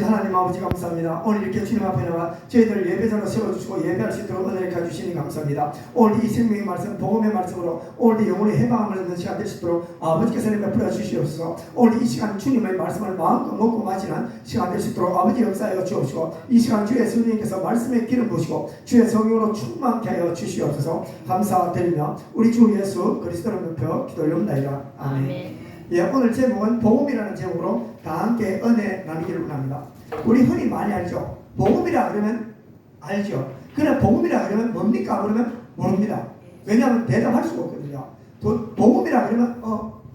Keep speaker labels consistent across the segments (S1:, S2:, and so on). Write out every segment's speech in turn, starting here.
S1: 하나님 아버지 감사합니다. 오늘 이렇게 주님 앞에 나와 저희들 예배자로 세워주시고 예배할 수 있도록 은혜를 가주시니 감사합니다. 오늘 이 생명의 말씀, 복음의 말씀으로 오늘 이 영혼의 해방을 얻는 시간 될 수 있도록 아버지께서 베풀어 주시옵소서. 오늘 이 시간 주님의 말씀을 마음껏 먹고 마시는 시간 될 수 있도록 아버지 역사하여 주옵시고, 이 시간 주의 성령님께서 말씀의 기름 부으시고 주의 성령으로 충만케 하여 주시옵소서. 감사드리며 우리 주 예수 그리스도를 높여 기도올리옵나이다. 아멘. 예, 오늘 제목은 복음이라는 제목으로 다 함께 은혜 나누기를 원합니다. 우리 흔히 많이 알죠. 복음이라 그러면 알죠. 그러나 복음이라 그러면 뭡니까? 그러면 모릅니다. 왜냐하면 대답할 수가 없거든요. 복음이라 그러면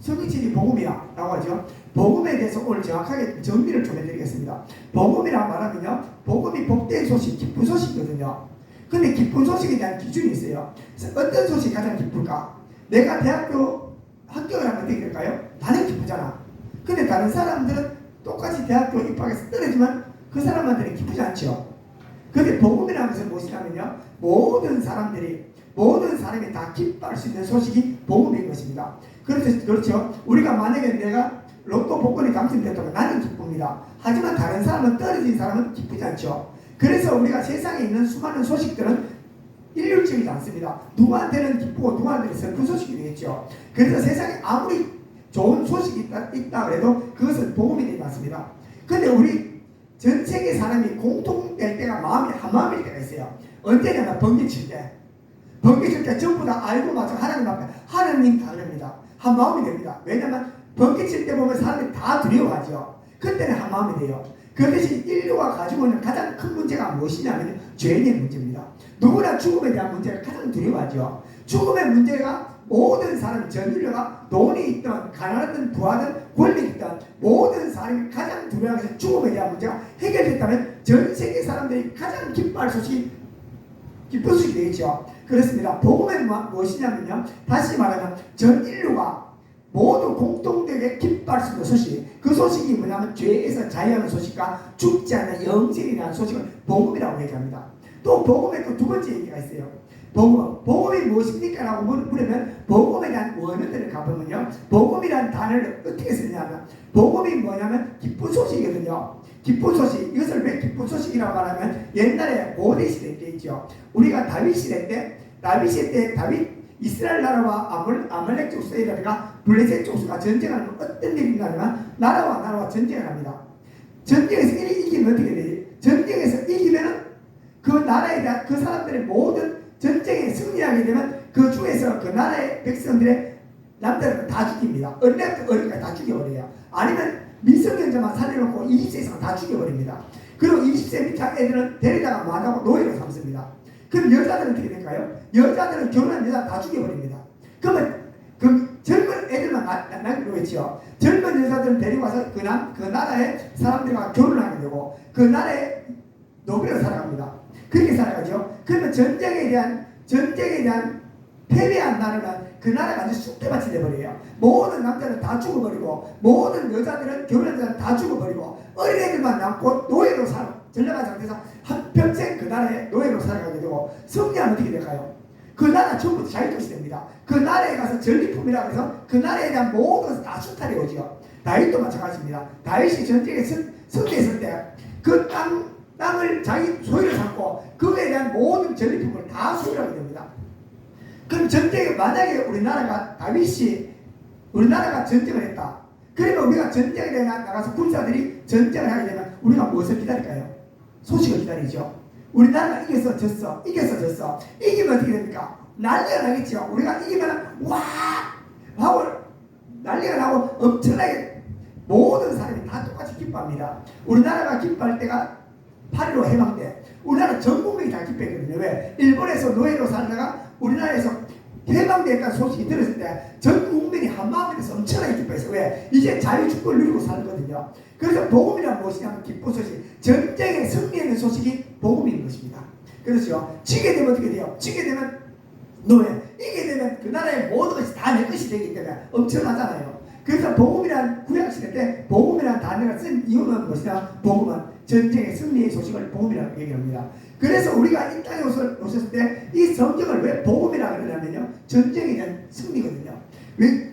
S1: 성경책이 복음이야 라고 하죠. 복음에 대해서 오늘 정확하게 정리를 좀 해드리겠습니다. 복음이라 말하면요, 복음이 복된 소식, 기쁜 소식이거든요. 근데 기쁜 소식에 대한 기준이 있어요. 어떤 소식이 가장 기쁠까? 내가 대학교 합격을 하면 어떻게 될까요? 나는 기쁘잖아. 근데 다른 사람들은 똑같이 대학교 입학해서 떨어지면 그 사람한테는 기쁘지 않죠. 근데 복음이라는 것은 무엇이냐면요, 모든 사람이 다 기뻐할 수 있는 소식이 복음인 것입니다. 그렇죠. 우리가 만약에 내가 로또 복권이 당첨됐다면 나는 기쁩니다. 하지만 다른 사람은, 떨어진 사람은 기쁘지 않죠. 그래서 우리가 세상에 있는 수많은 소식들은 일률적이지 않습니다. 누구한테는 기쁘고 누구한테는 슬픈 소식이 되겠죠. 그래서 세상에 아무리 좋은 소식이 있다 그래도 그것은 복음이 되지 않습니다. 근데 우리 전 세계 사람이 공통될 때가 마음이 한마음일 때가 있어요. 언제냐면 번개칠 때. 번개칠 때 전부 다 알고 맞죠. 하나님 앞에 하나님 다릅니다. 한마음이 됩니다. 왜냐면 번개칠 때 보면 사람들이 다 두려워하죠. 그때는 한마음이 돼요. 그 대신 인류가 가지고 있는 가장 큰 문제가 무엇이냐면 죄의 문제입니다. 누구나 죽음에 대한 문제를 가장 두려워하죠. 죽음의 문제가 모든 사람, 전 인류가 돈이 있든 가난하든 부하든 권력이 있든 모든 사람이 가장 두려워하는 죽음에 대한 문제가 해결됐다면 전 세계 사람들이 가장 기뻐할 소식이 기쁜 소식이 되겠죠. 그렇습니다. 복음은 무엇이냐면요, 다시 말하면 전 인류가 모두 공통되게 기뻐할 수 있는 소식, 그 소식이 뭐냐면 죄에서 자유하는 소식과 죽지 않는 영생이라는 소식을 복음이라고 얘기합니다. 또 복음에 또 두 번째 얘기가 있어요. 복음이 무엇입니까? 라고 물으면 복음에 대한 원어들을 가보면요, 복음이라는 단어를 어떻게 쓰냐면 복음이 뭐냐면 기쁜 소식이거든요. 기쁜 소식. 이것을 왜 기쁜 소식이라고 말하면 옛날에 고대 시대 때 있죠. 우리가 다윗 시대 때 다윗 이스라엘 나라와 아말렉 족속이라든가 블레셋 족속과 전쟁하는 어떤 일이 있냐면 나라와 전쟁을 합니다. 전쟁에서 이기면 어떻게 되지? 전쟁에서 이기면은 그 나라에 대한 그 사람들의 모든 전쟁에 승리하게 되면 그 중에서 그 나라의 백성들의 남자들은 다 죽입니다. 어린애부터 어린까지 다 죽여버려요. 아니면 미성년자만 살려놓고 20세 이상 다 죽여버립니다. 그리고 20세 밑에 애들은 데리다가 마다고 노예로 삼습니다. 그럼 여자들은 어떻게 될까요? 여자들은 결혼한 여자 다 죽여버립니다. 그러면 그 젊은 애들만 남겨놓겠죠. 젊은 여자들은 데리고 와서 그 나라의 사람들과 결혼을 하게 되고 그 나라의 노비로 살아갑니다. 그렇게 살아가죠. 그러면 전쟁에 대한 패배한 나라는 그 나라가 아주 쑥대밭이 되어버려요. 모든 남자는 다 죽어버리고 모든 여자들은 결혼한 여자는 다 죽어버리고 어린애들만 남고 노예로 전락한 상태에서 한평생 그 나라의 노예로 살아가게 되고 승리하면 어떻게 될까요? 그 나라 전부 자유도시 됩니다. 그 나라에 가서 전리품이라고 해서 그 나라에 대한 모든 것을 다 수탈해 오죠. 다윗도 마찬가지입니다. 다윗이 전쟁에 승리했을 때 그 땅을 자기 소유로 삼고 그에 대한 모든 전리품을 다 소유하게 됩니다. 그럼 전쟁에 만약에 우리나라가 전쟁을 했다. 그러면 우리가 전쟁에 나가서 군사들이 전쟁을 하게 되면 우리가 무엇을 기다릴까요? 소식을 기다리죠. 우리나라가 이겨서 졌어. 이기면 어떻게 됩니까? 난리가 나겠죠. 우리가 이기면 와 하고 난리가 나고 엄청나게 모든 사람이 다 똑같이 기뻐합니다. 우리나라가 기뻐할 때가 8.15 해방 때 우리나라 전 국민이 다 기뻐했거든요. 왜? 일본에서 노예로 살다가 우리나라에서 해방됐다는 소식이 들었을 때 전 국민이 한마음이 돼서 엄청나게 기뻐했어요. 왜? 이제 자유주권을 누리고 살거든요. 그래서 복음이란 무엇이냐면 기쁜 소식, 전쟁에 승리하는 소식이 복음인 것입니다. 그렇죠. 지게 되면 어떻게 돼요? 지게 되면 노예, 이게 되면 그 나라의 모든 것이 다 내 것이 되기 때문에 엄청나잖아요. 그래서 복음이란 구약시대 때 복음이란 단어가 쓴 이유는 무엇이냐? 복음은 전쟁의 승리의 소식을 복음이라고 얘기합니다. 그래서 우리가 이 땅에 오셨을 때 이 성경을 왜 복음이라고 그러냐면요, 전쟁에 대한 승리거든요.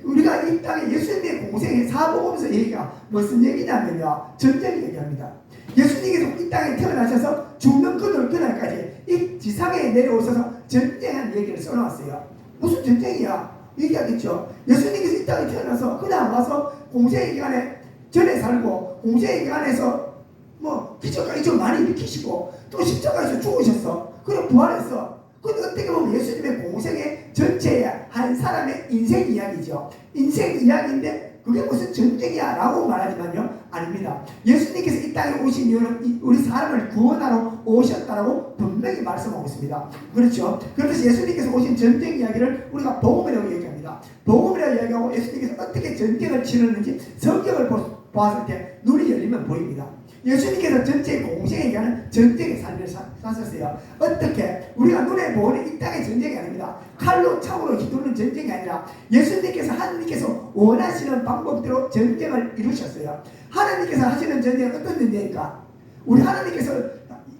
S1: 우리가 이 땅에 예수님의 공생의 사복음서 얘기가 무슨 얘기냐면요, 전쟁 얘기합니다. 예수님께서 이 땅에 태어나셔서 죽는 그날까지 이 지상에 내려오셔서 전쟁한 얘기를 써놨어요. 무슨 전쟁이야? 얘기하겠죠. 예수님께서 이 땅에 태어나서 그냥 와서 공생의 기간에 전에 살고 공생의 기간에서 뭐 기적까지 좀 많이 일으키시고 또 십자가에서 죽으셨어. 그리고 부활했어. 근데 어떻게 보면 예수님의 공생의 전체의 한 사람의 인생 이야기죠. 인생 이야기인데 그게 무슨 전쟁이야 라고 말하지만요, 아닙니다. 예수님께서 이 땅에 오신 이유는 우리 사람을 구원하러 오셨다라고 분명히 말씀하고 있습니다. 그렇죠? 그래서 예수님께서 오신 전쟁 이야기를 우리가 복음이라고 얘기합니다. 복음이라고 이야기하고 예수님께서 어떻게 전쟁을 치렀는지 성경을 봤을 때 눈이 열리면 보입니다. 예수님께서 전체 공생에 관한 전쟁의 삶을 사셨어요. 어떻게? 우리가 눈에 보는 이 땅의 전쟁이 아닙니다. 칼로 창으로 휘두르는 전쟁이 아니라 예수님께서 하나님께서 원하시는 방법대로 전쟁을 이루셨어요. 하나님께서 하시는 전쟁은 어떤 전쟁입니까? 우리 하나님께서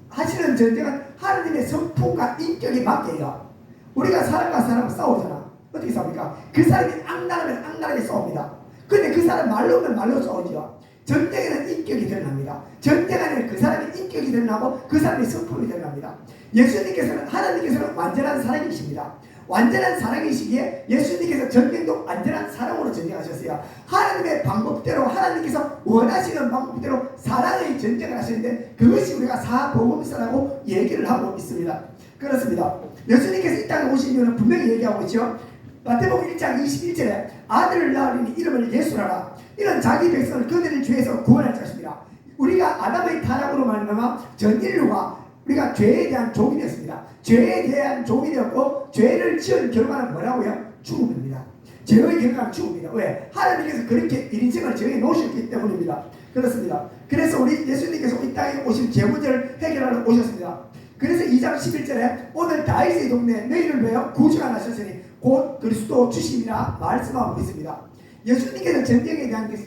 S1: 하시는 전쟁은 하나님의 성품과 인격에 맞게요. 우리가 사람과 사람을 싸우잖아. 어떻게 싸웁니까? 그 사람이 악랄하면 악랄하게 싸웁니다. 근데 그 사람 말로 하면 말로 싸우죠. 전쟁에는 인격이 드러납니다. 전쟁 안에 그 사람의 인격이 드러나고 그 사람의 성품이 드러납니다. 예수님께서는, 하나님께서는 완전한 사랑이십니다. 완전한 사랑이시기에 예수님께서 전쟁도 완전한 사랑으로 전쟁하셨어요. 하나님의 방법대로, 하나님께서 원하시는 방법대로 사랑의 전쟁을 하시는데 그것이 우리가 사복음서라고 얘기를 하고 있습니다. 그렇습니다. 예수님께서 이 땅에 오신 이유는 분명히 얘기하고 있죠. 마태복음 1장 21절에 아들을 낳으리니 이름을 예수라라. 이는 자기 백성을 그들의 죄에서 구원할 자십니다. 우리가 아담의 타락으로 말미암아 전 인류가 우리가 죄에 대한 종이었습니다. 죄에 대한 종이 되었고 죄를 지은 결과는 뭐라고요? 죽음입니다. 죄의 결과는 죽음입니다. 왜? 하나님께서 그렇게 1인칭을 정해 놓으셨기 때문입니다. 그렇습니다. 그래서 우리 예수님께서 이 땅에 오신 죄 문제를 해결하러 오셨습니다. 그래서 2장 11절에 오늘 다윗의 동네 너희를 위하여 구주가 나셨으니 곧 그리스도 주심이라 말씀하고 있습니다. 예수님께서 전쟁에 대한 게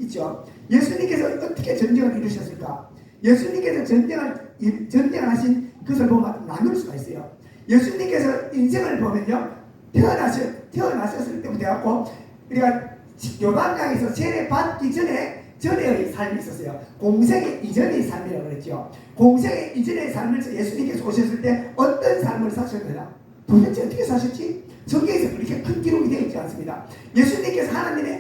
S1: 있죠. 예수님께서 어떻게 전쟁을 이루셨을까? 예수님께서 전쟁을 하신 것을 보면 나눌 수가 있어요. 예수님께서 인생을 보면요, 태어나셨을 때부터 해갖고 우리가 요단강에서 세례 받기 전에의 삶이 있었어요. 공생의 이전의 삶이라고 그랬죠. 공생의 이전의 삶을 예수님께서 오셨을 때 어떤 삶을 사셨느냐? 도대체 어떻게 사셨지? 성경에서 그렇게 큰 기록이 되어 있지 않습니다. 예수님께서 하나님의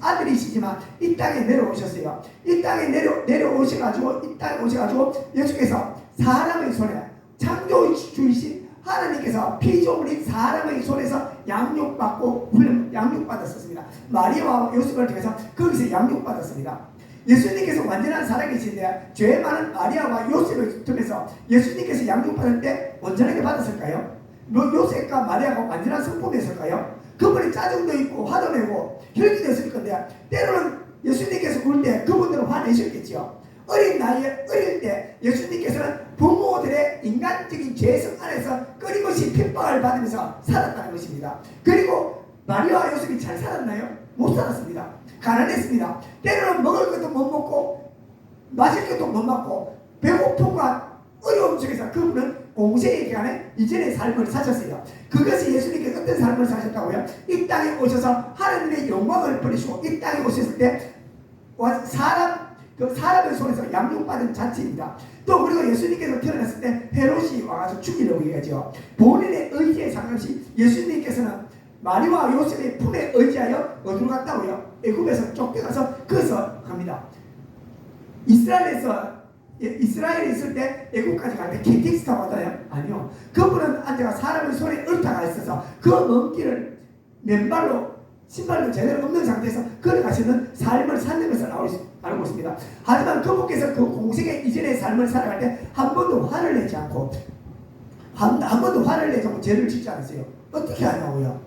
S1: 아들이시지만 이 땅에 내려오셨어요. 이 땅에 내려오셔가지고 이 땅에 오셔가지고 예수께서 사람의 손에 창조주이신 하나님께서 피조물인 사람의 손에서 양육받았었습니다. 마리아와 요셉을 통해서 거기서 양육받았습니다. 예수님께서 완전한 사랑이신데 죄 많은 마리아와 요셉을 통해서 예수님께서 양육받을 때 온전하게 받았을까요? 요셉과 마리아가 완전한 성품이었을까요? 그분이 짜증도 있고 화도 내고 혈기도 있을 건데 때로는 예수님께서 울 때 그분들은 화내셨겠죠. 어릴 때 예수님께서는 부모들의 인간적인 죄성 안에서 끊임없이 핍박을 받으면서 살았다는 것입니다. 그리고 마리아와 요셉이 잘 살았나요? 못 살았습니다. 가난했습니다. 때로는 먹을 것도 못 먹고 마실 것도 못 먹고 배고픔과 어려움 속에서 그분은 공생의 기간에 이전의 삶을 사셨어요. 그것이 예수님께서 어떤 삶을 사셨다고요? 이 땅에 오셔서 하나님의 영광을 버리시고 이 땅에 오셨을 때 사람의 손에서 양육받은 자체입니다. 또 그리고 예수님께서 태어났을 때 헤롯이 와서 죽이려고 얘기하죠. 본인의 의지에 상관없이 예수님께서는 마리아와 요셉의 품에 의지하여 어디로 갔다고요? 애굽에서 쫓겨가서 거기서 갑니다. 이스라엘에 있을 때 애국까지 갈 때 KTX 타고 가나요? 아니요. 그분은 앉아가 사람의 손에 ör타가 있어서 그 먼 길을 맨발로 신발도 제대로 없는 상태에서 걸어가시는 삶을 사는 것을 알고 있습니다. 하지만 그분께서 그 공생의 이전의 삶을 살아갈 때 한 번도 화를 내지 않고 한 번도 화를 내지 않고 죄를 짓지 않았어요. 어떻게 하냐고요?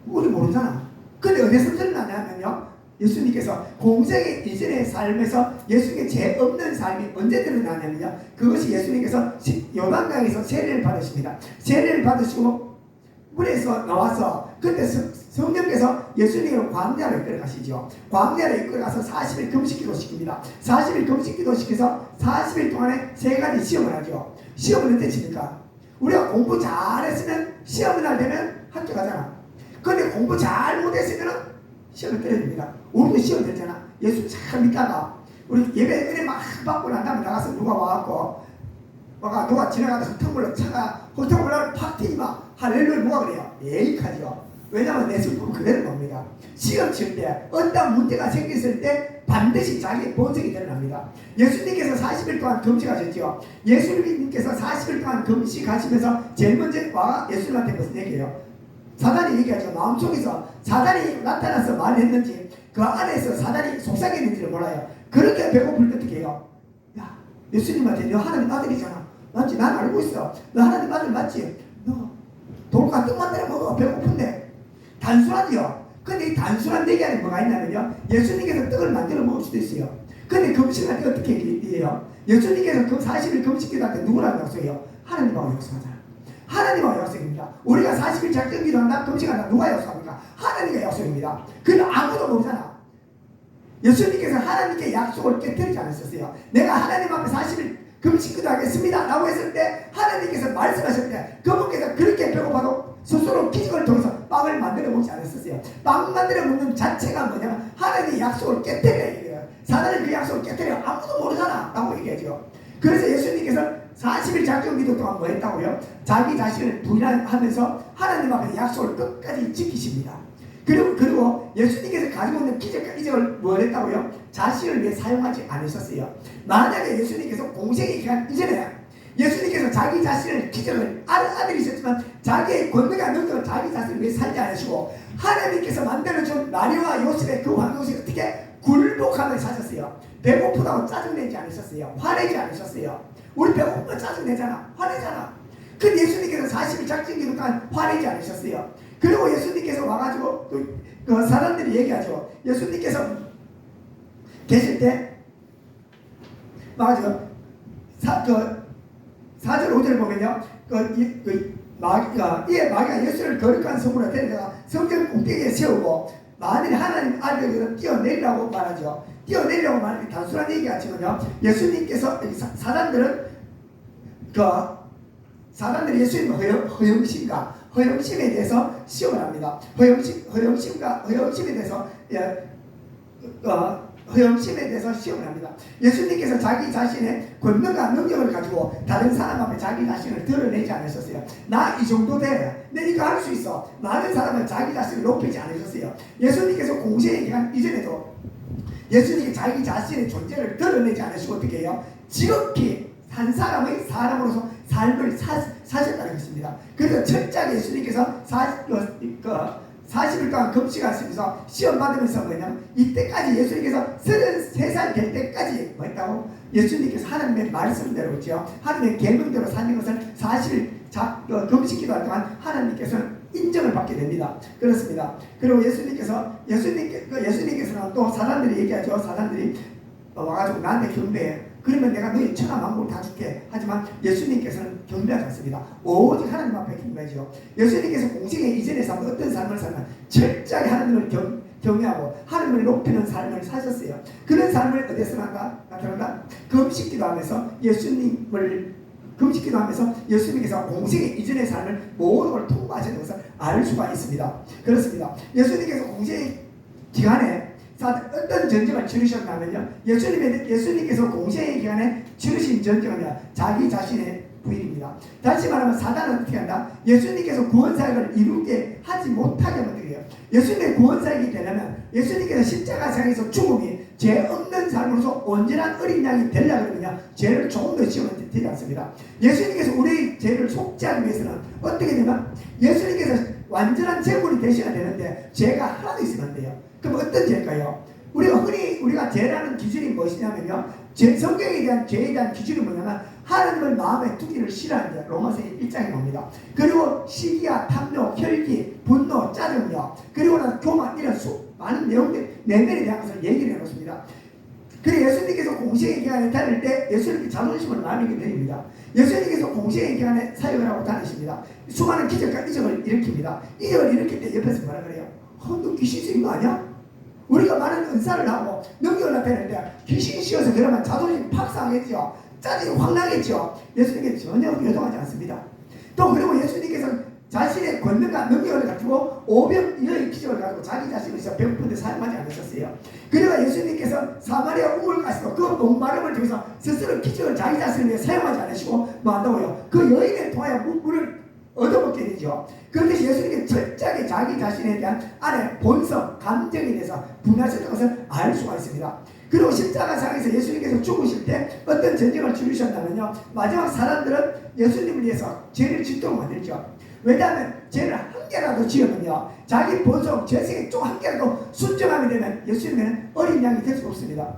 S1: 우리 모르잖아. 근데 어디서 드러나냐면요, 예수님께서 공생의 이전의 삶에서 예수님의 죄 없는 삶이 언제 드러나냐면요, 그것이 예수님께서 요단강에서 세례를 받으십니다. 세례를 받으시고 물에서 나와서 그때 성령께서 예수님을 광야로 이끌어가시죠. 광야로 이끌어가서 40일 금식기도 시킵니다. 40일 금식기도 시켜서 40일 동안에 3가지 시험을 하죠. 시험은 언제 칩니까? 우리가 공부 잘했으면 시험 날 되면 학교 가잖아. 근데 공부 잘 못했으면 시험을 떨어집니다. 우리도 시험 됐잖아. 예수 잘 믿다가 우리 예배 은혜 막 받고 난 다음에 나가서 누가 와갖고 누가 지나가다 흙탕물로 차가 흙탕물로 팍 튀기면 할렐루야 누가 그래요? 에이카죠. 왜냐하면 내 성품은 그대로 봅니다. 시험 칠 때 어떤 문제가 생겼을 때 반드시 자기의 본성이 드러납니다. 예수님께서 40일 동안 금식하셨죠. 예수님께서 40일 동안 금식하시면서 제일 먼저 와 예수님한테 무슨 얘기해요? 사단이 얘기하죠. 마음속에서 사단이 나타나서 말했는지 그 안에서 사단이 속삭였는지를 몰라요. 그렇게 배고플 때 어떻게 해요? 야, 예수님한테 너 하나님 아들이잖아. 맞지? 난 알고 있어. 너 하나님 아들 맞지? 너 돌과 떡 만들어 먹어. 배고픈데. 단순하죠. 근데 이 단순한 얘기 안에 뭐가 있냐면요. 예수님께서 떡을 만들어 먹을 수도 있어요. 근데 금식할 때 어떻게 얘기해요? 예수님께서 그 40일 금식기도 할 때 누구랑 약속해요? 하나님하고 약속하잖아. 하나님하고 약속입니다. 우리가 40일 작정기도 한다, 금식한다. 누가 약속합니까? 하나님과 약속입니다. 그건 아무도 모르잖아. 예수님께서 하나님께 약속을 깨뜨리지 않으셨어요. 내가 하나님 앞에 40일 금식기도 하겠습니다 라고 했을 때 하나님께서 말씀하실 때 그분께서 그렇게 배고파도 스스로 기적을 통해서 빵을 만들어 먹지 않았었어요. 빵 만들어 먹는 자체가 뭐냐면 하나님의 약속을 깨뜨려야 얘기해요. 사단은 그 약속을 깨뜨려 아무도 모르잖아 라고 얘기하죠. 그래서 예수님께서 40일 작정기도 동안 뭐 했다고요? 자기 자신을 부인하면서 하나님 앞에 약속을 끝까지 지키십니다. 그리고 예수님께서 가지고 있는 기적과 이적을 뭘 했다고요? 자신을 위해 사용하지 않으셨어요. 만약에 예수님께서 공생의 기간 이전에 예수님께서 자기 자신을 기적을 아들이셨지만 자기의 권능과 능력을 자기 자신을 위해 살지 않으시고 하나님께서 만들어준 마리아와 요셉의 그 환경에서 어떻게 굴복하며 사셨어요. 배고프다고 짜증내지 않으셨어요. 화내지 않으셨어요. 우리 배고프면 짜증내잖아. 화내잖아. 근데 예수님께서 40일 작정기도 동안 화내지 않으셨어요. 그리고 예수님께서 와가지고 그 사람들이 얘기하죠. 예수님께서 계실 때 맞아요. 4절 5절 보면요. 마귀가 예수를 거룩한 성으로 데려다가 성전 꼭대기에 세우고 만일 하나님 아들에게서 뛰어내리라고 말하죠. 뛰어내리라고 말하는 게 단순한 얘기가 아니거든요. 예수님께서 사단들이 예수님의 허영심에 대해서 시험을 합니다. 허영심에 대해서 시험을 합니다. 예수님께서 자기 자신의 권능과 능력을 가지고 다른 사람 앞에 자기 자신을 드러내지 않으셨어요. 나 이 정도 돼. 내 이거 할 수 있어. 많은 사람은 자기 자신을 높이지 않으셨어요. 예수님께서 공생의 기간 이전에도 예수님이 자기 자신의 존재를 드러내지 않으시고 어떻게 해요? 지극히 한 사람의 사람으로서 삶을 사셨다는 것입니다. 그래서 철저하게 예수님께서 40일 동안 금식하시면서 시험 받으면서 뭐냐면 이때까지 예수님께서 33살 될 때까지 뭐 했다고? 예수님께서 하나님의 말씀대로죠. 하나님의 계명대로 사는 것을 40일 금식기도 할 동안 하나님께서는 인정을 받게 됩니다. 그렇습니다. 그리고 예수님께서는 또 사람들이 얘기하죠. 사람들이 와가지고 나한테 경배해. 그러면 내가 너희 천하 만국을 다 줄게. 하지만 예수님께서는 경배하지 않습니다. 오직 하나님 앞에 경배하죠. 예수님께서 공생의 이전에 사는 어떤 삶을 살면 철저하게 하나님을 경외하고 하나님을 높이는 삶을 사셨어요. 그런 삶을 어디서 나타난다? 금식기도 하면서 예수님께서 공생의 이전의 삶을 모든 걸 통과하시는 것을 알 수가 있습니다. 그렇습니다. 예수님께서 공생의 기간에 어떤 전쟁을 치르셨냐면요. 예수님께서 공생의 기간에 치르신 전쟁은 자기 자신의 부인입니다. 다시 말하면 사단은 어떻게 한다? 예수님께서 구원사역을 이루게 하지 못하게 만들어요. 예수님의 구원사역이 되려면 예수님께서 십자가상에서 죽음이 죄 없는 삶으로서 온전한 어린 양이 되려고 그러면 죄를 조금 더 지우면 되지 않습니다. 예수님께서 우리의 죄를 속죄하기 위해서는 어떻게 되면 예수님께서 완전한 제물이 되셔야 되는데 죄가 하나도 있으면 안 돼요. 그럼 어떤 죄일까요? 우리가 죄라는 기준이 무엇이냐면요. 성경에 대한 죄에 대한 기준이 뭐냐면 하나님을 마음에 두기를 싫어하는 자. 로마서 1장에 나옵니다. 그리고 시기와 탐욕, 혈기, 분노, 짜증력, 그리고 교만 이런 많은 내용들 내면에 대한 것을 얘기를 해놓습니다. 그래서 예수님께서 공생의 기간에 다닐 때 예수님께 자존심을 많이 드립니다. 예수님께서 공생의 기간에 사역을 하고 다니십니다. 수많은 기적과 이적을 일으킵니다. 이적을 일으킬 때 옆에서 뭐라 그래요? 너 귀신 쓰인 거 아니야? 우리가 많은 은사를 하고 능력을 나타내는데 귀신이 씌워서 그러면 자존심이 팍 상하겠죠. 짜증이 확 나겠죠. 예수님께서 전혀 요동하지 않습니다. 또 그리고 예수님께서 자신의 권능과 능력을 가지고 오병이어의 기적을 가지고 자기 자신을 배고픈데 사용하지 않으셨어요. 그래서 예수님께서 사마리아 우물 가시고 그 목마름을 통해서 스스로 기적을 자기 자신을 위해 사용하지 않으시고 뭐 한다고요? 그 여인을 통하여 물을 얻어먹게 되죠. 그런데 예수님이 철저하게 자기 자신에 대한 안에 본성, 감정에 대해서 분하셨던 것을 알 수가 있습니다. 그리고 십자가상에서 예수님께서 죽으실 때 어떤 전쟁을 치르셨냐면요, 마지막 사람들은 예수님을 위해서 죄를 짓도록 만들죠. 왜냐하면 죄를 한 개라도 지으면요, 자기 본성, 죄성이 좀 한 개라도 순정하게 되면 예수님은 어린 양이 될 수 없습니다.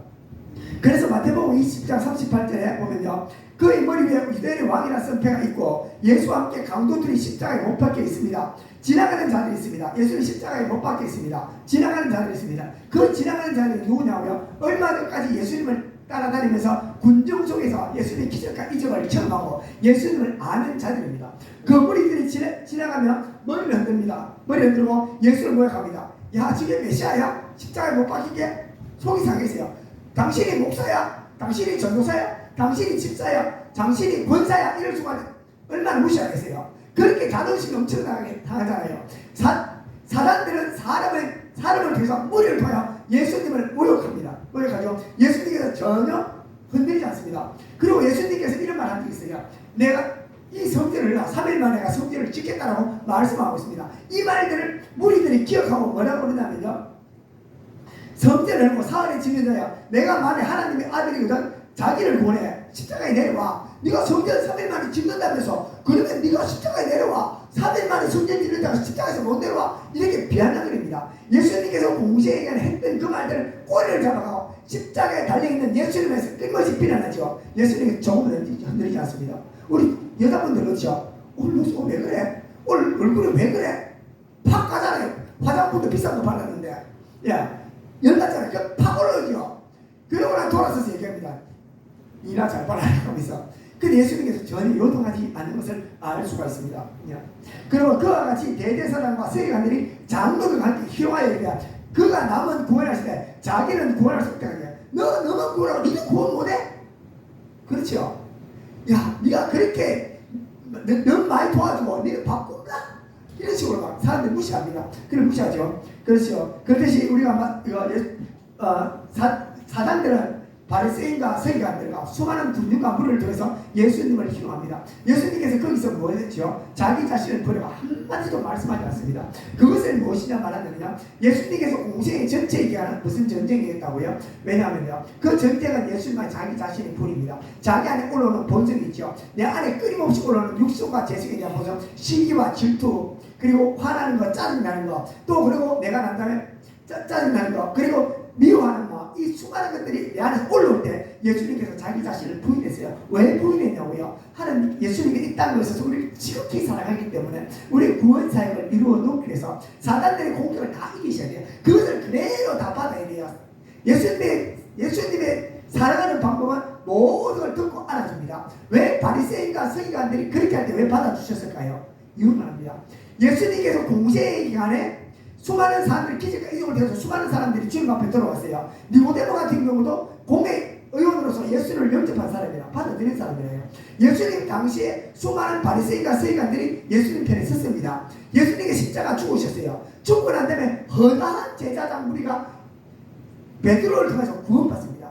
S1: 그래서 마태복음 20장 38절에 보면요, 그의 머리 위에 유대인의 왕이라는 선패가 있고 예수와 함께 강도들이 십자가에 못 박혀 있습니다. 지나가는 자들이 있습니다. 예수는 십자가에 못 박혀 있습니다. 지나가는 자들이 있습니다. 그 지나가는 자들이 누구냐고요? 얼마 전까지 예수님을 따라다니면서 군중 속에서 예수님의 기적과 이적을 체험하고 예수님을 아는 자들입니다. 그 무리들이 지나가면 머리를 흔듭니다. 머리 흔들고 예수를 모욕합니다. 야, 저게 메시아야? 십자가에 못 박히게? 속이 상했어요. 당신이 목사야? 당신이 전도사야? 당신이 집사야? 당신이 권사야? 이럴 수가 얼마나 무시하겠어요. 그렇게 자존심이 엄청나게 당하잖아요. 사람들은 사람을 통해서 무리를 통하여 예수님을 모욕합니다. 모욕하죠. 예수님께서 전혀 흔들리지 않습니다. 그리고 예수님께서 이런 말 한 적이 있어요. 내가 이 성전을 3일 만에 내가 성전을 짓겠다라고 말씀하고 있습니다. 이 말들을 무리들이 기억하고 뭐라고 그러냐면요, 성전을 뭐 사흘에 짓는 자야, 내가 만에 하나님의 아들이거든 자기를 보내 십자가에 내려와. 네가 성전 3일 만에 짓는다면서 그러면 네가 십자가에 내려와. 3일 만에 성전 짓는다고 십자가에서 못 내려와. 이렇게 비난하는 겁니다. 예수님께서 공시에게 했던 그 말들을 꼬리를 잡아가고 십자가에 달려있는 예수님에서 끊임없이 비난하죠. 예수님이 조금 흔들리지 않습니다. 우리 여자분들 그렇죠? 오늘 왜 그래? 오늘 얼굴이 왜 그래? 팍 가잖아요. 화장품도 비싼 거 발랐는데, 야, 열났잖아요. 팍 올라오죠. 그러고 난 돌아서서 얘기합니다. 이나 잘 봐라 하면서. 근데 예수님께서 전혀 요동하지 않는 것을 알 수가 있습니다. 그리고 그와 같이 대제사장과 세리관들이 장로들과 함께 희롱하여 이르되 그가 남은 구원하실 때 자기는 구원할 수 없다. 너만 구원하고 니도 구원 못해? 그렇죠. 야, 네가 그렇게 너 많이 도와주고 네가 바꾼다? 이런 식으로 막 사람들이 무시합니다. 그걸 무시하죠. 그렇죠. 그렇듯이 우리가 사단들은 바리새인과 서기관들과 수많은 군중과 무리를 통해서 예수님을 희롱합니다. 예수님께서 거기서 뭐 했죠? 자기 자신을 버리고 한마디도 말씀하지 않습니다. 그것을 무엇이냐 말하느냐? 예수님께서 공생의 전체 기간은 무슨 전쟁이었다고요? 왜냐하면요, 그 전쟁은 예수님과 자기 자신의 분입니다. 자기 안에 올라오는 본성이 있죠. 내 안에 끊임없이 올라오는 육성과 재성에 대한 본성, 시기와 질투, 그리고 화나는 거, 짜증나는 거, 또 그리고 내가 난 다음에 짜증나는 거, 그리고 미워하는 거, 이 수많은 것들이 내 안에서 올라올 때 예수님께서 자기 자신을 부인했어요. 왜 부인했냐고요? 하나님, 예수님이 이 땅에 오셔서 우리를 지극히 사랑하기 때문에 우리 구원 사역을 이루어 놓기 위해서 사단들의 공격을 다 이기셔야 돼요. 그것을 그대로 다 받아야 돼요. 예수님의 사랑하는 방법은 모든 걸 듣고 알아줍니다. 왜 바리새인과 서기관들이 그렇게 할 때 왜 받아주셨을까요? 이유는 합니다. 예수님께서 공생의 기간에 수많은 사람들이 기적과 이적을 통해서 수많은 사람들이 주님 앞에 들어왔어요. 니고데모 같은 경우도 공회 의원으로서 예수를 영접한 사람이라 받아들인 사람이에요. 예수님 당시에 수많은 바리새인과 서기관들이 예수님 편에 섰습니다. 예수님께 십자가 죽으셨어요. 죽고 난 다음에 허다한 제자장 무리가 베드로를 통해서 구원받습니다.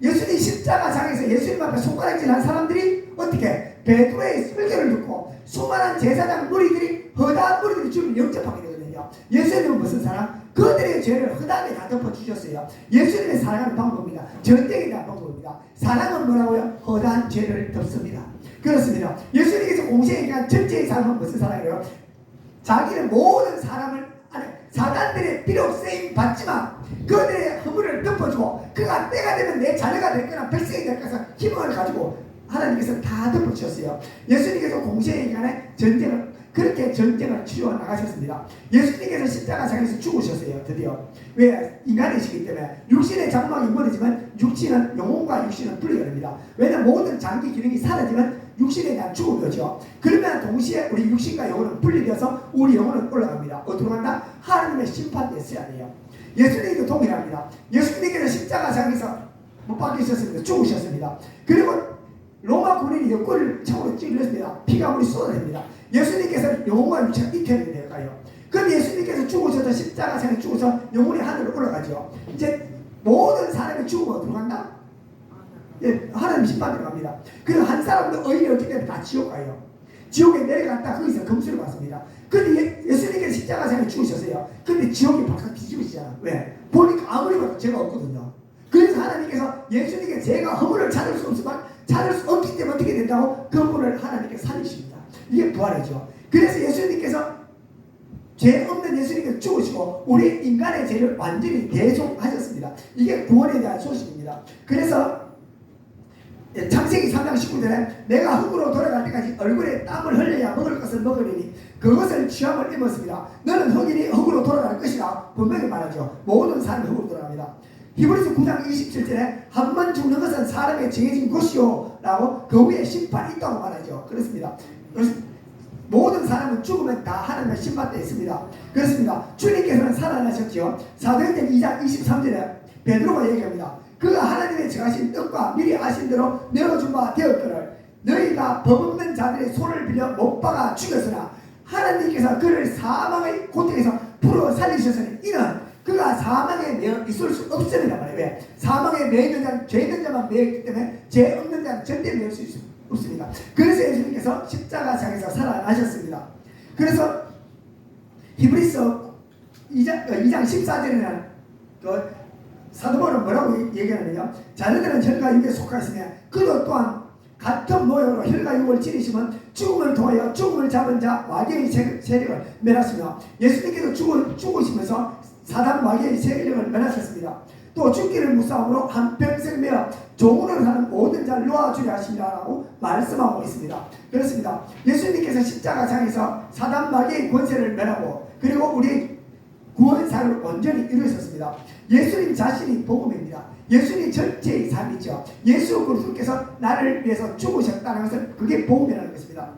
S1: 예수님 십자가상에서 예수님 앞에 손가락질한 사람들이 어떻게 베드로의 설교를 듣고 수많은 제사장 무리들이 허다한 무리들이 주님을 영접하게 되거든요. 예수님은 무슨 사람? 그들의 죄를 허다하게 다 덮어주셨어요. 예수님의 사랑하는 방법입니다. 전쟁에 대한 방법입니다. 사랑은 뭐라고요? 허다한 죄를 덮습니다. 그렇습니다. 예수님께서 공생에 대한 전체의 삶은 무슨 사랑이에요? 자기는 모든 사람을 사단들의 비록 쓰임 받지만 그들의 허물을 덮어주고 그가 때가 되면 내 자녀가 될 거나 백성이 될 거나 희망을 가지고 하나님께서 다 덮어주셨어요. 예수님께서 공생의 기간에 그렇게 전쟁을 치러 나가셨습니다. 예수님께서 십자가상에서 죽으셨어요. 드디어. 왜? 인간이시기 때문에 육신의 장막이 무너지면 육신은 영혼과 육신은 분리가 됩니다. 왜냐하면 모든 장기 기능이 사라지면 육신에 대한 죽음이 오죠. 그러면 동시에 우리 육신과 영혼은 분리되어서 우리 영혼은 올라갑니다. 어디로 간다? 하나님의 심판대에 있어야 돼요. 예수님도 동일합니다. 예수님께서 십자가상에서 못 박히셨습니다. 죽으셨습니다. 그리고 로마 군인이 옆구리를 창으로 찔렀습니다. 피가 물이 쏟아집니다. 예수님께서 영혼과 육체가 이태리 되어가요. 그럼 예수님께서 죽으셔서 십자가상에 죽어서 영혼이 하늘로 올라가죠. 이제 모든 사람이 죽으면 어디로 간다? 예, 하나님 심판 들어갑니다. 그리고 한 사람도 의인이 어떻게 되면 다 지옥 가요. 지옥에 내려갔다 거기서 검수를 받습니다. 근데 예수님께서 십자가상에 죽으셨어요. 근데 지옥이 바깥 뒤집어지잖아. 왜? 보니까 아무리 봐도 죄가 없거든요. 그래서 하나님께서 예수님께 죄가 허물을 찾을 수 없지만 찾을 수 없기 때문에 어떻게 된다고? 그 허물을 하나님께서 살리십니다. 이게 부활이죠. 그래서 예수님께서 죄 없는 예수님께서 죽으시고 우리 인간의 죄를 완전히 대속하셨습니다. 이게 구원에 대한 소식입니다. 그래서 창세기 3장 19절에 내가 흙으로 돌아갈 때까지 얼굴에 땀을 흘려야 먹을 것을 먹으리니 그것을 취함을 입었습니다. 너는 흙이니 흙으로 돌아갈 것이라 분명히 말하죠. 모든 사람이 흙으로 돌아갑니다. 히브리서 9장 27절에 한 번 죽는 것은 사람의 정해진 것이요 라고 그 위에 심판이 있다고 말하죠. 그렇습니다. 모든 사람은 죽으면 다 하나님의 심판대 있습니다. 그렇습니다. 주님께서는 살아나셨죠. 사도행전 2장 23절에 베드로가 얘기합니다. 그가 하나님의 정하신 뜻과 미리 아신 대로 내어준 바 되었거늘 너희가 법 없는 자들의 손을 빌려 못 박아 죽였으나 하나님께서 그를 사망의 고통에서 풀어 살리셨으니 이는 그가 사망에 매여 있을 수 없음이란 말이에요. 왜? 사망에 매여 있는 자는 죄 있는 자만 매여 있기 때문에 죄 없는 자는 절대 매일 수 없습니다. 그래서 예수님께서 십자가상에서 살아나셨습니다. 그래서 히브리서 2장 14절에는 사도 바울은 뭐라고 얘기하느냐? 자녀들은 혈과 육에 속하였으며 그도 또한 같은 모형으로 혈과 육을 지니시면 죽음을 통하여 죽음을 잡은 자 마귀의 세력을 멸하시며 예수님께서 죽으시면서 사단 마귀의 세력을 멸하셨습니다. 또 죽기를 무사함으로 한평생 매어 종으로 사는 모든 자를 놓아주려 하시라고 말씀하고 있습니다. 그렇습니다. 예수님께서 십자가상에서 사단 마귀의 권세를 멸하고 그리고 우리 구원사를 온전히 이루셨습니다. 예수님 자신이 복음입니다. 예수님 전체의 삶이죠. 예수 그리스도께서 나를 위해서 죽으셨다는 것은 그게 복음이라는 것입니다.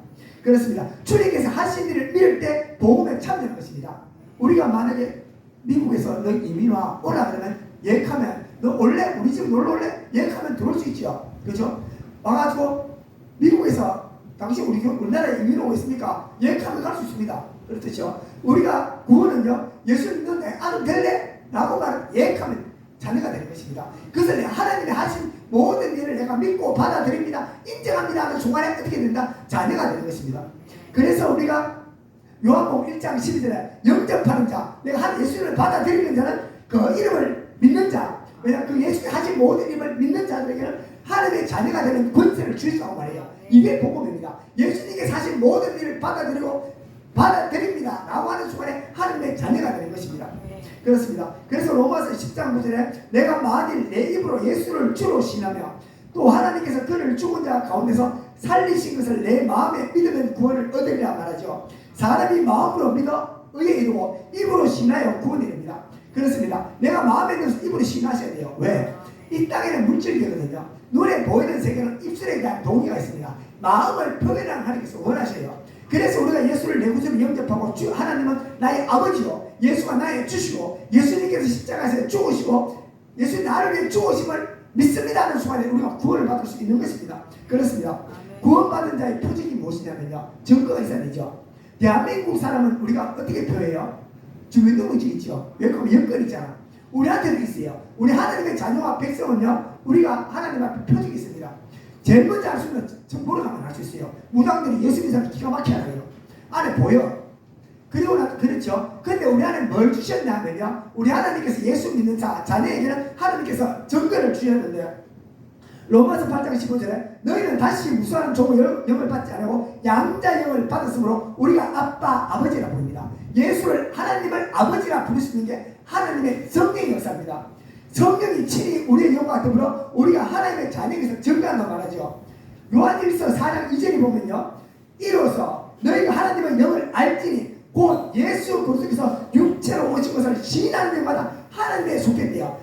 S1: 그렇습니다. 주님께서 하신 일을 믿을 때 복음에 참여하는 것입니다. 우리가 만약에 미국에서 너 이민 와 오라 그러면 예약하면 너 원래 우리 집 놀러 올래? 예약하면 들어올 수 있죠. 그렇죠? 와가지고 미국에서 당신 우리나라에 이민 오고 있습니까? 예약하면 갈 수 있습니다. 그렇죠? 우리가 구원은요 예수 믿는 내 아들 될래? 라고 예약하면 자녀가 되는 것입니다. 그래서 하나님이 하신 모든 일을 내가 믿고 받아들입니다. 인정합니다 하는 순간에 어떻게 된다? 자녀가 되는 것입니다. 그래서 우리가 요한복음 1장 12절에 영접하는 자, 내가 예수를 받아들이는 자는 그 이름을 믿는 자, 왜냐하면 그 예수님이 하신 모든 일을 믿는 자들에게는 하나님의 자녀가 되는 권세를 주시라고 말해요. 이게 복음입니다. 예수님께서 하신 모든 일을 받아들입니다 라고 하는 순간에 하나님의 자녀가 되는 것입니다. 그렇습니다. 그래서 로마서 10장 9절에 내가 만일 내 입으로 예수를 주로 신하며 또 하나님께서 그를 죽은 자 가운데서 살리신 것을 내 마음에 믿으면 구원을 얻으리라 말하죠. 사람이 마음으로 믿어 의에 이르고 입으로 신하여 구원이 됩니다. 그렇습니다. 내가 마음에 넣어서 입으로 신하셔야 돼요. 왜? 이 땅에는 물질이거든요. 눈에 보이는 세계는 입술에 대한 동의가 있습니다. 마음을 표현하는 하나님께서 원하셔요. 그래서 우리가 예수를 내 구주로 영접하고 하나님은 나의 아버지요 예수가 나의 주시고 예수님께서 십자가에서 죽으시고 예수님 나를 위해 죽으심을 믿습니다 하는 순간에 우리가 구원을 받을 수 있는 것입니다. 그렇습니다. 구원받은 자의 표징이 무엇이냐면요 증거가 있어야 되죠. 대한민국 사람은 우리가 어떻게 표해요? 주민등록증 있죠. 왜? 그러면 여건이 있잖아. 우리한테도 있어요. 우리 하나님의 자녀와 백성은요 우리가 하나님 앞에 표징이 있습니다. 제일 먼저 할 수 있는 정보를 가면 할 수 있어요. 무당들이 예수 믿는 사람 기가 막히게 하요. 안에 보여. 그리고 그렇죠. 근데 우리 안에 뭘 주셨냐면요. 우리 하나님께서 예수 믿는 자녀에게는 하나님께서 증거를 주셨는데 로마서 8장 15절에 너희는 다시 무수한 종의 영을 받지 않고 양자 영을 받았으므로 우리가 아빠 아버지라 부릅니다. 예수를 하나님을 아버지라 부를 수 있는 게 하나님의 성령의 역사입니다. 성령이 친히 우리의 영과 더불어 우리가 하나님의 자녀에게서 증거한다고 말하죠. 요한일서 4장 2절에 보면요 이로써 너희가 하나님의 영을 알지니 곧 예수 그리스도께서 육체로 오신 것을 시인하는 데마다 하나님에 속했대요.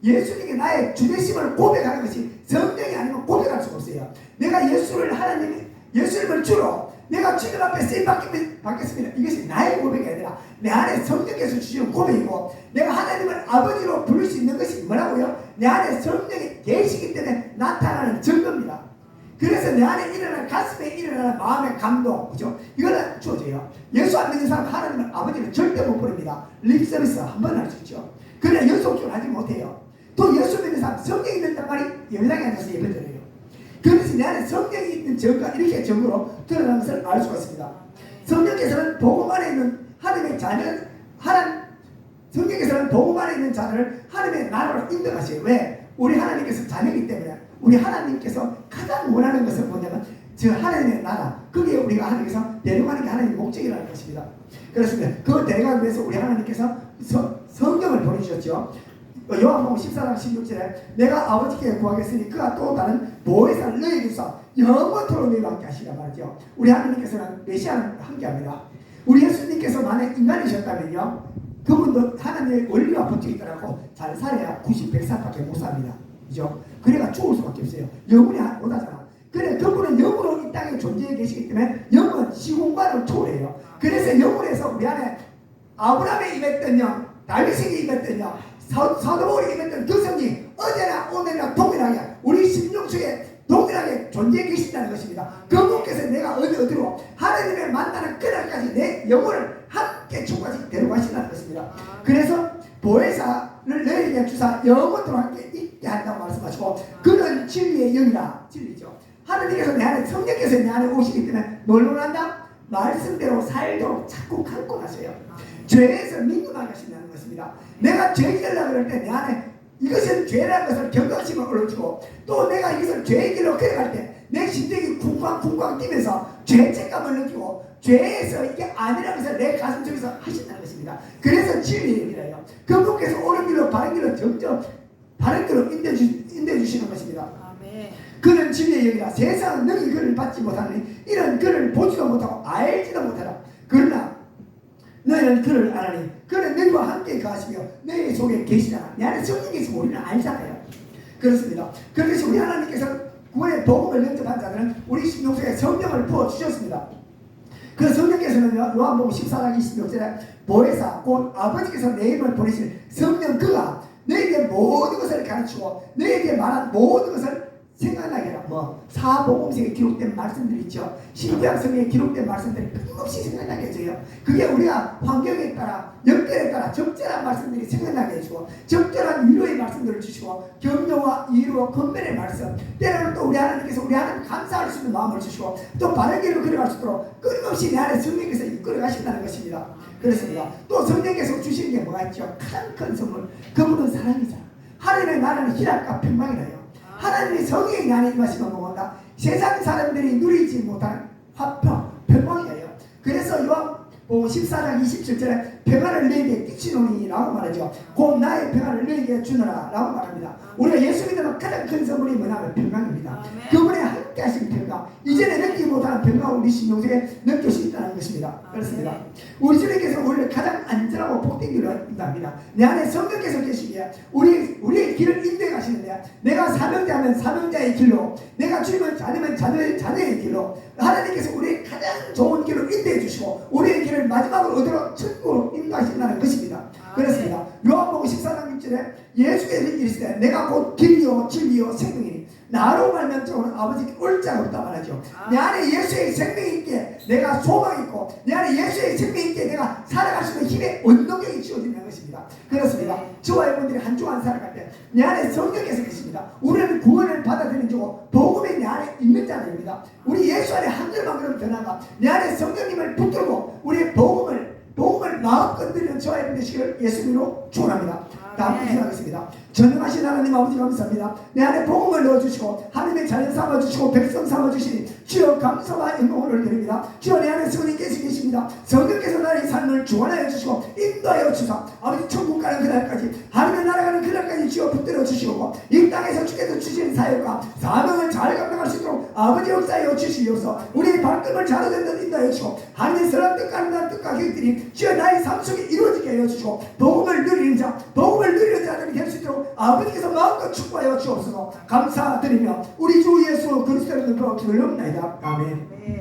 S1: 예수님이 나의 주되심을 고백하는 것이 성령이 아니면 고백할 수가 없어요. 내가 예수님을 주로 내가 주님 앞에 쓰임 받겠습니다. 이것이 나의 고백이 아니라 내 안에 성령께서 주시는 고백이고 내가 하나님을 아버지로 부를 수 있는 것이 뭐라고요? 내 안에 성령이 계시기 때문에 나타나는 증거입니다. 그래서 내 안에 일어나는 가슴에 일어나는 마음의 감동, 그죠? 이거는 주어져요. 예수 안 믿는 사람 하나님은 아버지는 절대 못 버립니다. 립 서비스 한 번 할 수 있죠. 그러나 연속적으로 하지 못해요. 또 예수 믿는 사람 성경이 있는 말이 예배당에 앉아서 예배드려요. 그래서 내 안에 성경이 있는 증거가 이렇게 증거로 드러나는 것을 알 수가 있습니다. 성경에서는 복음 안에 있는 하나님의 자녀, 성경에서는 복음 안에 있는 자들을 하나님의 나라로 인정하세요. 왜? 우리 하나님께서 자녀이기 때문에. 우리 하나님께서 가장 원하는 것은 뭐냐면 저 하나님의 나라, 거기에 우리가 하나님께서 데려가는 게 하나님의 목적이라는 것입니다. 그렇습니다. 그걸 데려가기 위해서 우리 하나님께서 성경을 보내주셨죠. 요한복음 14장 16절에 내가 아버지께 구하겠으니 그가 또 다른 보혜사를 너희에게 주사 영원토록 너희와 함께 하시라 말이죠. 우리 하나님께서는 메시아는 함께합니다. 우리 예수님께서 만약 인간이셨다면요, 그분도 하나님의 원리와 법칙이 있더라고 잘 살아야 90, 100살밖에 못 삽니다. 그죠? 그래가 죽을 수밖에 없어요. 영혼이 못하잖아. 그래, 그분은 영으로 이 땅에 존재해 계시기 때문에 영은 시공간을 초월해요. 그래서 영혼에서 우리 안에 아브라함에 임했던 영, 다윗에게 임했던 영, 사도바울에게 임했던 그 성이 어제나 오늘이나 동일하게 우리 심령 속에 동일하게 존재해 계신다는 것입니다. 그분께서 내가 어디로 하나님을 만나는 그날까지 내 영혼을 함께 주까지 데려가신다는 것입니다. 그래서 보혜사를 너희에게 주사 영원토록 함께 있게 한다고 말씀하시고, 그는 진리의 영이라. 진리죠. 하나님께서 내 안에, 성령께서 내 안에 오시기 때문에 뭘 원한다? 말씀대로 살도록 자꾸 갖고 가세요. 죄에서 민감하게 하신다는 것입니다. 내가 죄 지으려고 그럴 때 내 안에 이것은 죄라는 것을 경각심을 얻어주고, 또 내가 이것을 죄의 길로 걸어갈 때 내 심장이 쿵쾅쿵쾅 뛰면서 죄책감을 느끼고 죄에서 이게 아니라는 것을 내 가슴 속에서 하신다는 것입니다. 그래서 진리의 길이에요. 그분께서 옳은 길로 바른 길로 점점 바른 길로 인도해주시는 것입니다.
S2: 아멘.
S1: 그는 진리의 영이라. 세상은 너희 그를 받지 못하니 이런 그를 보지도 못하고 알지도 못하라. 그러나 너희는 그를 아나니 그는 너희와 함께 거하시며 너희 속에 계시잖아. 내 안에 성령께서 우리는 알잖아요. 그렇습니다. 그래서 우리 하나님께서 구원의 복음을 영접한 자들은 우리 심령 속에 성령을 부어주셨습니다. 그 성령께서는요, 요한복음 14장 26절에 보혜사 곧 아버지께서 내 이름을 보내신 성령 그가 너희에게 모든 것을 가르치고 너희에게 말한 모든 것을 생각나게 해라. 사복음서에 기록된 말씀들이 있죠. 신구약성에 기록된 말씀들이 끊임없이 생각나게 해줘요. 그게 우리가 환경에 따라 연결에 따라 적절한 말씀들이 생각나게 해주고, 적절한 위로의 말씀들을 주시고, 격려와 위로와 건면의 말씀, 때로는 또 우리 하나님께서 우리 하나님 감사할 수 있는 마음을 주시고, 또 바른 길로 걸어갈 수 있도록 끊임없이 내 안에 성령께서 이끌어 가신다는 것입니다. 그렇습니다. 또 성령께서 주시는 게 뭐가 있죠? 가장 큰 선물, 그분은 사랑이잖아. 하나님의 나라는 희락과 평강이라요. 하나님의 성령이 내 안에 임하시면 뭔가 세상 사람들이 누리지 못하는 화평, 평강이에요. 그래서 요한복음 14장 27절에 평안을 너희에게 끼치노니 라고 말하죠. 곧 나의 평안을 너희에게 주노라 라고 말합니다. 우리가 예수 믿으면 가장 큰 선물이 뭐냐면 평강입니다. 그분의 함께 하신 평강, 이전에 느끼지 못하는 평강을 우리 심령 속에 느낄 수 있다는 것입니다. 그렇습니다. 우리 주님께서 우리를 가장 안전하고 복된 길로 인도합니다. 내 안에 성령께서 계시기에 우리의 길을 인도해 가시는데, 내가 사명자면 사명자의 길로, 내가 주님을 자녀면 자녀의 길로, 하나님께서 우리의 가장 좋은 길로 인도해 주시고 우리의 길을 마지막으로 어디로 천국으로 인도하신다는 것입니다. 그렇습니다. 요한복음 14장 6절에 예수께서 이르시되 내가 곧 길이요 진리요 생명이니 나로 말면 저는 아버지께 올 자가 없다 말하죠. 내 안에 예수의 생명이 있게 내가 소망이 있고, 내 안에 예수의 생명이 있게 내가 살아갈 수 있는 힘의 원동력이 주어지는 것입니다. 그렇습니다. 저와 여러분들이 한 주간 살아갈 때 내 안에 성령께서 계십니다. 우리는 구원을 받아들인 자고 복음이 내 안에 있는 자들입니다. 우리 예수 안에 한 걸음 한 걸음 더 나아가 내 안에 성령님을 붙들고 우리의 복음을 마음껏 드리는 저와 여러분 되시기를 예수님으로 축원합니다. 다음 기도하겠습니다. 전능하신 하나님 아버지 감사합니다. 내 안에 복음을 넣어주시고 하나님의 자녀 삼아주시고 백성 삼아주시니 주여 감사와 영광을 드립니다. 주여 내 안에 성령께서 계십니다. 성령께서 나의 삶을 주관하여 주시고 인도하여 주사 아버지 천국 가는 그날까지, 하늘에 날아가는 그날까지 주여 붙들어 주시고, 이 땅에서 주께서 주신 사역과 사명을 잘 감당할 수 있도록 아버지 역사하여 주시옵소서. 우리의 발걸음을 자로된 인도하여 주시고 하나님의 선한 뜻과 뜻과 계획들이 주여 나의 삶 속에 이루어지게 하여 주시고, 복음을 누리는 자, 복음을 누리는 자들이 될 수 있도록 아버지께서 마음껏 축복하여 주옵소서. 감사드리며 우리 주 예수 그리스도의 이름으로 기도를 올립니다. 아멘.